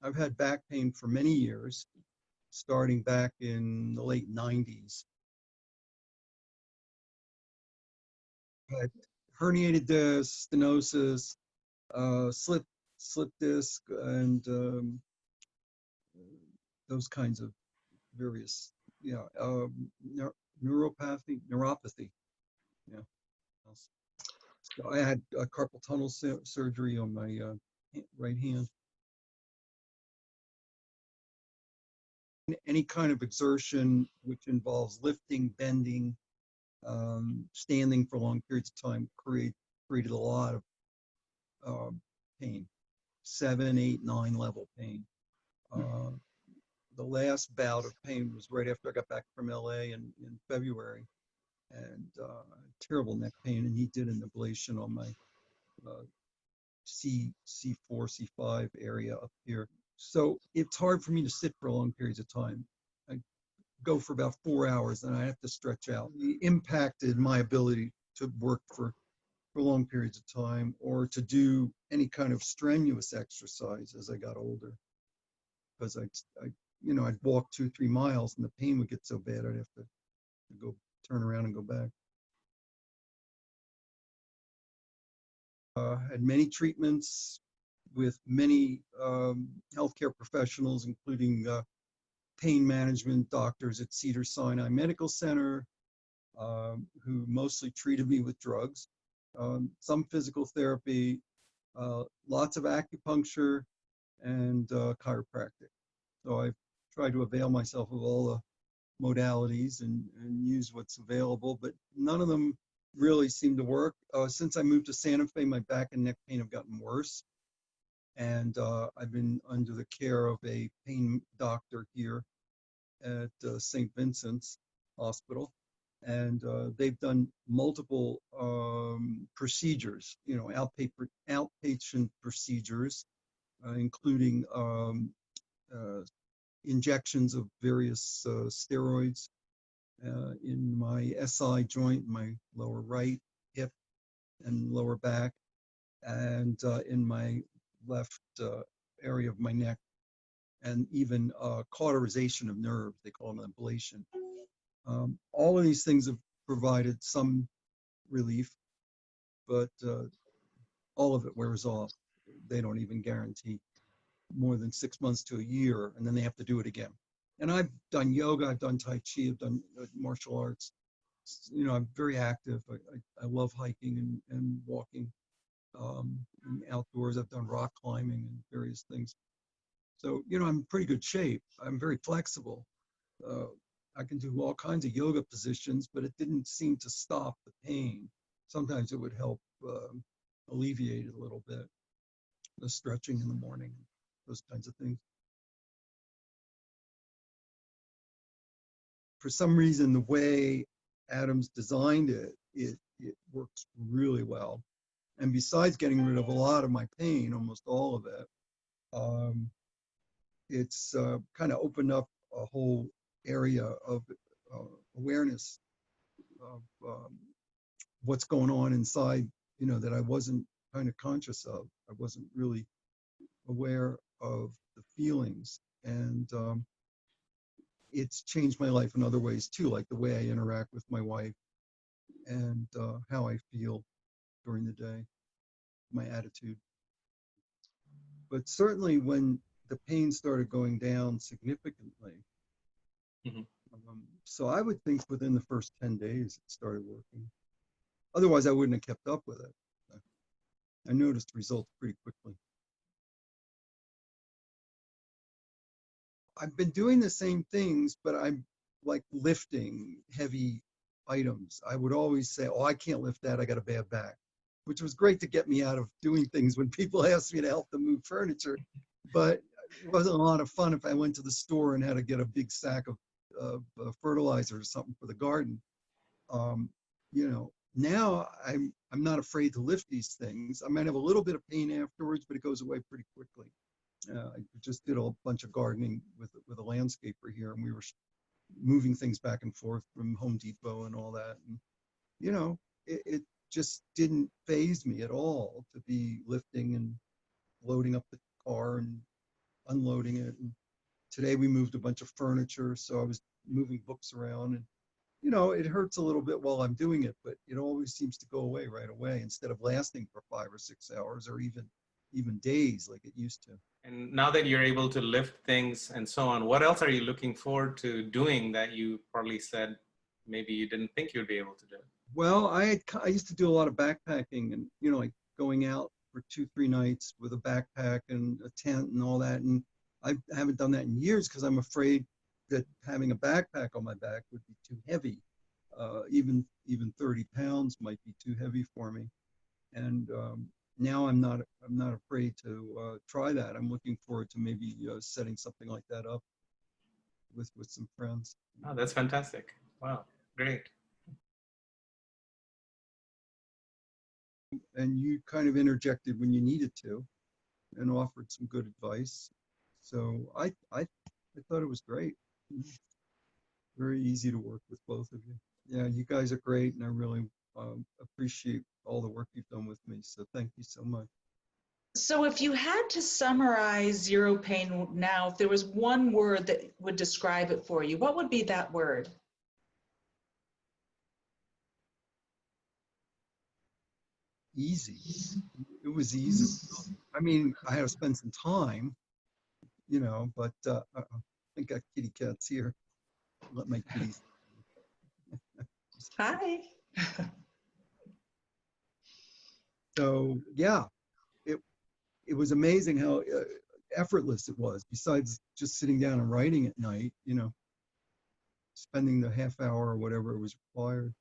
I've had back pain for many years, starting back in the late 90s. Had herniated disc, stenosis, slip disc, and those kinds of various, neuropathy. Yeah. So I had a carpal tunnel surgery on my right hand. Any kind of exertion which involves lifting, bending, standing for long periods of time created a lot of pain, 7, 8, 9 level pain. The last bout of pain was right after I got back from LA in February, and terrible neck pain. And he did an ablation on my C4, C5 area up here. So it's hard for me to sit for long periods of time. I go for about 4 hours and I have to stretch out. It impacted my ability to work for long periods of time or to do any kind of strenuous exercise as I got older. Because I'd walk 2, 3 miles and the pain would get so bad I'd have to go turn around and go back. Had many treatments with many healthcare professionals, including pain management doctors at Cedars-Sinai Medical Center, who mostly treated me with drugs, some physical therapy, lots of acupuncture, and chiropractic. So I've tried to avail myself of all the modalities and use what's available, but none of them really seem to work. Since I moved to Santa Fe, my back and neck pain have gotten worse. And I've been under the care of a pain doctor here at St. Vincent's Hospital. And they've done multiple procedures, outpatient procedures, including injections of various steroids in my SI joint, my lower right hip and lower back, and in my left area of my neck, and even cauterization of nerves. They call it an ablation. All of these things have provided some relief, but all of it wears off. They don't even guarantee more than 6 months to a year, and then they have to do it again. And I've done yoga, I've done Tai Chi, I've done martial arts. I'm very active. I love hiking and walking outdoors. I've done rock climbing and various things. So, I'm in pretty good shape. I'm very flexible. I can do all kinds of yoga positions, but it didn't seem to stop the pain. Sometimes it would help alleviate it a little bit. The stretching in the morning, those kinds of things. For some reason, the way Adams designed it, it works really well. And besides getting rid of a lot of my pain, almost all of it, it's kind of opened up a whole area of awareness of what's going on inside, that I wasn't kind of conscious of. I wasn't really aware of the feelings. And it's changed my life in other ways too, like the way I interact with my wife and how I feel during the day, my attitude. But certainly when the pain started going down significantly, so I would think within the first 10 days it started working. Otherwise, I wouldn't have kept up with it. I noticed results pretty quickly. I've been doing the same things, but I'm like lifting heavy items. I would always say, oh, I can't lift that, I got a bad back, which was great to get me out of doing things when people asked me to help them move furniture. But it wasn't a lot of fun if I went to the store and had to get a big sack of fertilizer or something for the garden. Now I'm not afraid to lift these things. I might have a little bit of pain afterwards, but it goes away pretty quickly. I just did a bunch of gardening with a landscaper here, and we were moving things back and forth from Home Depot and all that. And, it just didn't faze me at all to be lifting and loading up the car and unloading it. And today we moved a bunch of furniture, so I was moving books around, and it hurts a little bit while I'm doing it, but it always seems to go away right away instead of lasting for 5 or 6 hours or even days like it used to. And now that you're able to lift things and so on, what else are you looking forward to doing that you probably said maybe you didn't think you'd be able to do? Well, I used to do a lot of backpacking and, like going out for 2, 3 nights with a backpack and a tent and all that. And I haven't done that in years because I'm afraid that having a backpack on my back would be too heavy. Even 30 pounds might be too heavy for me. And now I'm not afraid to try that. I'm looking forward to maybe setting something like that up with some friends. Oh, that's fantastic. Wow, great. And you kind of interjected when you needed to and offered some good advice. So I thought it was great. Very easy to work with both of you. Yeah, you guys are great, and I really appreciate all the work you've done with me. So thank you so much. So if you had to summarize Zero Pain Now, if there was one word that would describe it for you, what would be that word? Easy. It was easy. I mean, I had to spend some time, but I got kitty cats here. Let my kitties. Hi. So yeah, it was amazing how effortless it was. Besides just sitting down and writing at night, spending the half hour or whatever it was required.